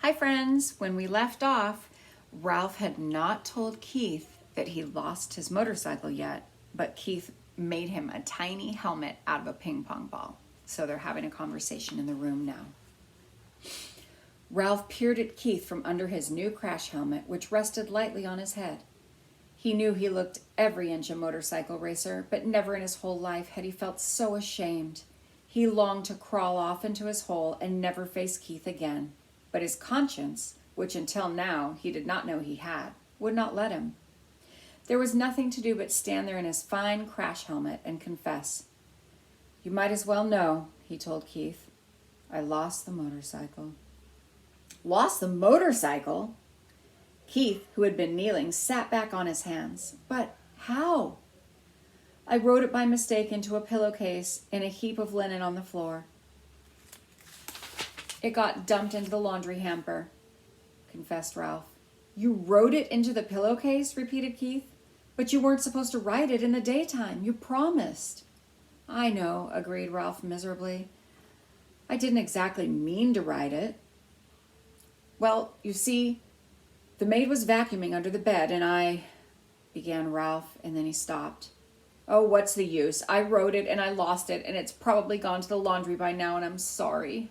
Hi friends, when we left off, Ralph had not told Keith that he lost his motorcycle yet, but Keith made him a tiny helmet out of a ping pong ball. So they're having a conversation in the room now. Ralph peered at Keith from under his new crash helmet, which rested lightly on his head. He knew he looked every inch a motorcycle racer, but never in his whole life had he felt so ashamed. He longed to crawl off into his hole and never face Keith again. But his conscience, which until now he did not know he had, would not let him. There was nothing to do but stand there in his fine crash helmet and confess. "You might as well know," he told Keith. "I lost the motorcycle." Lost the motorcycle? Keith, who had been kneeling, sat back on his hands. But how? "I rode it by mistake into a pillowcase in a heap of linen on the floor. It got dumped into the laundry hamper," confessed Ralph. "You rode it into the pillowcase?" repeated Keith. "But you weren't supposed to ride it in the daytime. You promised." "I know," agreed Ralph miserably. "I didn't exactly mean to ride it." "Well, you see, the maid was vacuuming under the bed and I," began Ralph, and then he stopped. "Oh, what's the use? I rode it and I lost it, and it's probably gone to the laundry by now, and I'm sorry."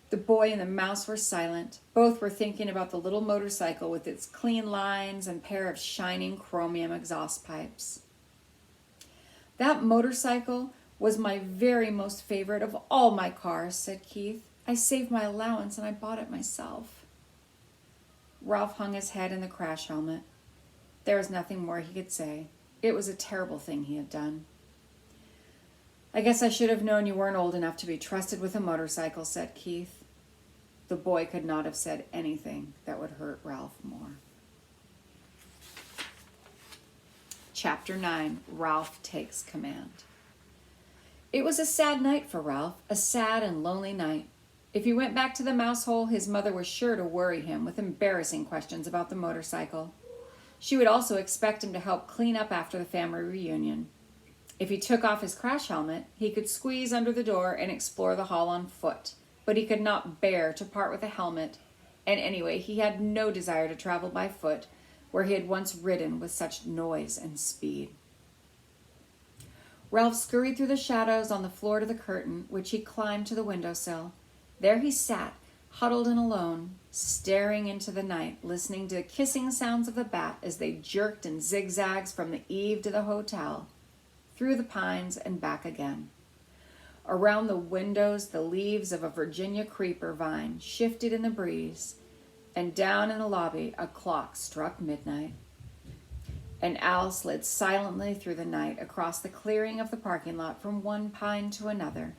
The boy and the mouse were silent. Both were thinking about the little motorcycle with its clean lines and pair of shining chromium exhaust pipes. "That motorcycle was my very most favorite of all my cars," said Keith. "I saved my allowance and I bought it myself." Ralph hung his head in the crash helmet. There was nothing more he could say. It was a terrible thing he had done. "I guess I should have known you weren't old enough to be trusted with a motorcycle," said Keith. The boy could not have said anything that would hurt Ralph more. Chapter 9, Ralph Takes Command. It was a sad night for Ralph, a sad and lonely night. If he went back to the mouse hole, his mother was sure to worry him with embarrassing questions about the motorcycle. She would also expect him to help clean up after the family reunion. If he took off his crash helmet, he could squeeze under the door and explore the hall on foot, but he could not bear to part with the helmet, and anyway, he had no desire to travel by foot where he had once ridden with such noise and speed. Ralph scurried through the shadows on the floor to the curtain, which he climbed to the windowsill. There he sat, huddled and alone, staring into the night, listening to the kissing sounds of the bat as they jerked in zigzags from the eave to the hotel, through the pines and back again. Around the windows, the leaves of a Virginia creeper vine shifted in the breeze, and down in the lobby, a clock struck midnight. An owl slid silently through the night across the clearing of the parking lot from one pine to another.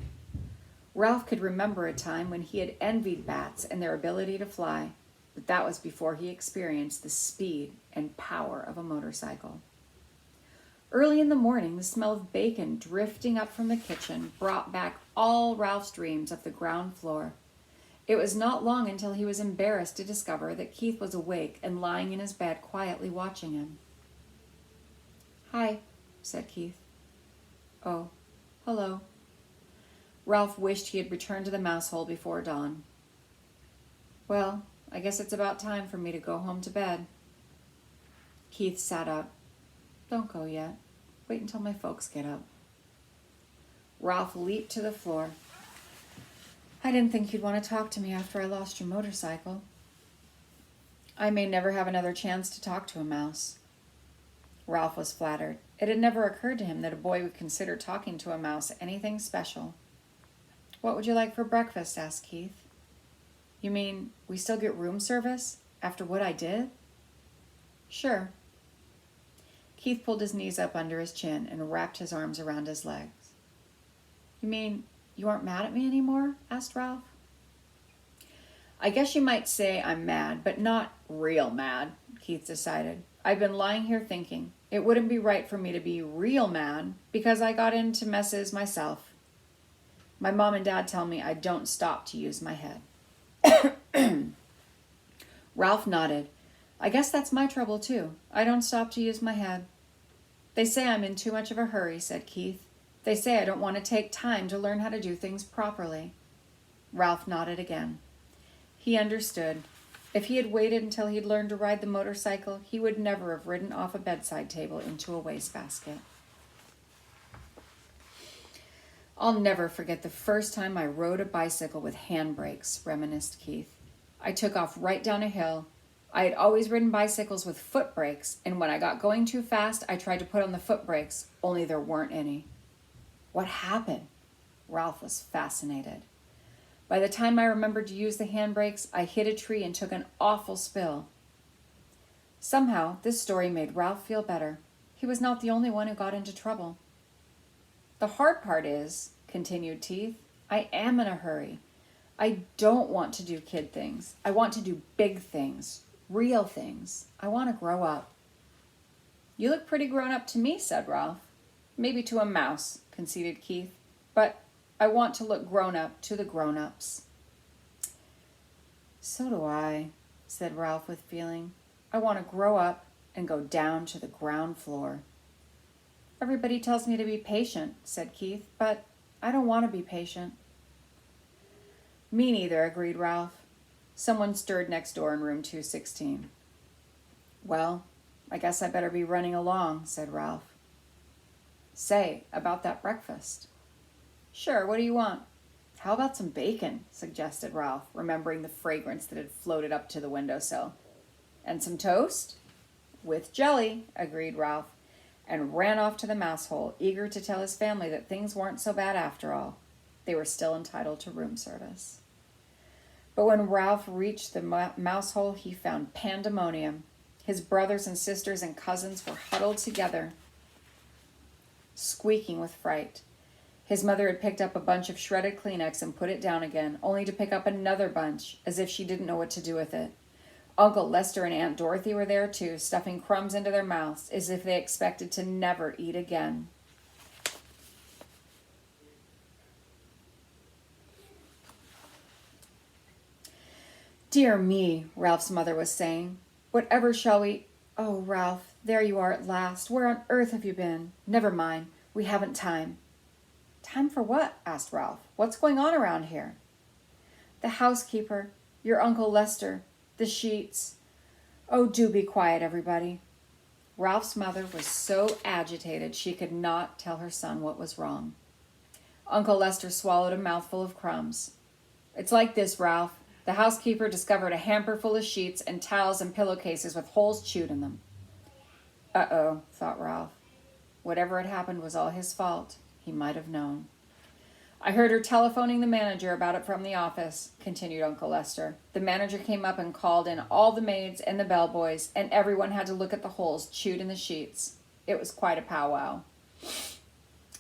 Ralph could remember a time when he had envied bats and their ability to fly, but that was before he experienced the speed and power of a motorcycle. Early in the morning, the smell of bacon drifting up from the kitchen brought back all Ralph's dreams of the ground floor. It was not long until he was embarrassed to discover that Keith was awake and lying in his bed quietly watching him. "Hi," said Keith. "Oh, hello." Ralph wished he had returned to the mouse hole before dawn. "Well, I guess it's about time for me to go home to bed." Keith sat up. "Don't go yet. Wait until my folks get up." Ralph leaped to the floor. "I didn't think you'd want to talk to me after I lost your motorcycle." "I may never have another chance to talk to a mouse." Ralph was flattered. It had never occurred to him that a boy would consider talking to a mouse anything special. "What would you like for breakfast?" asked Keith. "You mean we still get room service after what I did?" "Sure." Keith pulled his knees up under his chin and wrapped his arms around his legs. "You mean you aren't mad at me anymore?" asked Ralph. "I guess you might say I'm mad, but not real mad," Keith decided. "I've been lying here thinking. It wouldn't be right for me to be real mad because I got into messes myself. My mom and dad tell me I don't stop to use my head." Ralph nodded. "I guess that's my trouble too. I don't stop to use my head." "They say I'm in too much of a hurry," said Keith. "They say I don't want to take time to learn how to do things properly." Ralph nodded again. He understood. If he had waited until he'd learned to ride the motorcycle, he would never have ridden off a bedside table into a wastebasket. I'll never forget the first time I rode a bicycle with handbrakes, reminisced Keith. I took off right down a hill. I had always ridden bicycles with foot brakes, and when I got going too fast, I tried to put on the foot brakes, only there weren't any. What happened? Ralph was fascinated. By the time I remembered to use the handbrakes, I hit a tree and took an awful spill. Somehow, this story made Ralph feel better. He was not the only one who got into trouble. The hard part is, continued Teeth, I am in a hurry. I don't want to do kid things. I want to do big things, real things. I want to grow up. You look pretty grown up to me, said Ralph. Maybe to a mouse, conceded Keith, but I want to look grown up to the grown-ups. So do I, said Ralph with feeling. I want to grow up and go down to the ground floor. Everybody tells me to be patient, said Keith, but I don't want to be patient. Me neither, agreed Ralph. Someone stirred next door in room 216. Well, I guess I better be running along, said Ralph. Say, about that breakfast. Sure, what do you want? How about some bacon, suggested Ralph, remembering the fragrance that had floated up to the windowsill. And some toast? With jelly, agreed Ralph, and ran off to the mouse hole, eager to tell his family that things weren't so bad after all. They were still entitled to room service. But when Ralph reached the mouse hole, he found pandemonium. His brothers and sisters and cousins were huddled together, squeaking with fright. His mother had picked up a bunch of shredded Kleenex and put it down again, only to pick up another bunch, as if she didn't know what to do with it. Uncle Lester and Aunt Dorothy were there too, stuffing crumbs into their mouths, as if they expected to never eat again. Dear me, Ralph's mother was saying. Whatever shall we... Oh, Ralph, there you are at last. Where on earth have you been? Never mind. We haven't time. Time for what? Asked Ralph. What's going on around here? The housekeeper, your Uncle Lester, the sheets. Oh, do be quiet, everybody. Ralph's mother was so agitated she could not tell her son what was wrong. Uncle Lester swallowed a mouthful of crumbs. It's like this, Ralph. The housekeeper discovered a hamper full of sheets and towels and pillowcases with holes chewed in them. Uh-oh, thought Ralph. Whatever had happened was all his fault. He might have known. I heard her telephoning the manager about it from the office, continued Uncle Lester. The manager came up and called in all the maids and the bellboys, and everyone had to look at the holes chewed in the sheets. It was quite a powwow.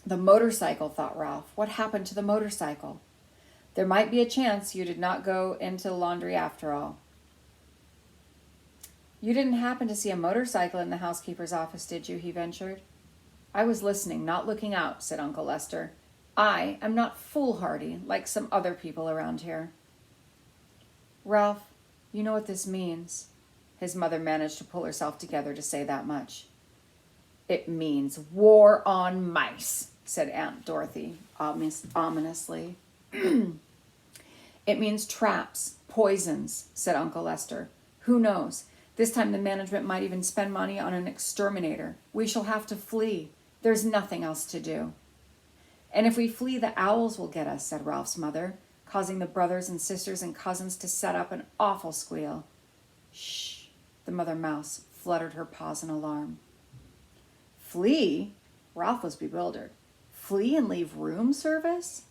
The motorcycle, thought Ralph. What happened to the motorcycle? There might be a chance you did not go into the laundry after all. You didn't happen to see a motorcycle in the housekeeper's office, did you? He ventured. I was listening, not looking out, said Uncle Lester. I am not foolhardy like some other people around here. Ralph, you know what this means. His mother managed to pull herself together to say that much. It means war on mice, said Aunt Dorothy ominously. It means traps, poisons, said Uncle Lester. Who knows? This time the management might even spend money on an exterminator. We shall have to flee. There's nothing else to do. And if we flee, the owls will get us, said Ralph's mother, causing the brothers and sisters and cousins to set up an awful squeal. Shh, the mother mouse fluttered her paws in alarm. Flee? Ralph was bewildered. Flee and leave room service?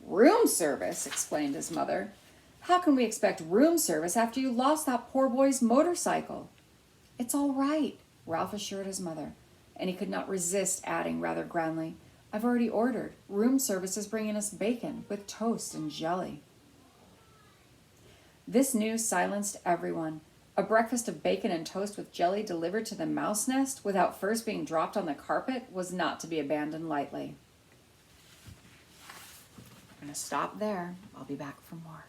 Room service, explained his mother. How can we expect room service after you lost that poor boy's motorcycle? It's all right, Ralph assured his mother, and he could not resist adding rather grandly, I've already ordered. Room service is bringing us bacon with toast and jelly. This news silenced everyone. A breakfast of bacon and toast with jelly delivered to the mouse nest without first being dropped on the carpet was not to be abandoned lightly. I'm going to stop there. I'll be back for more.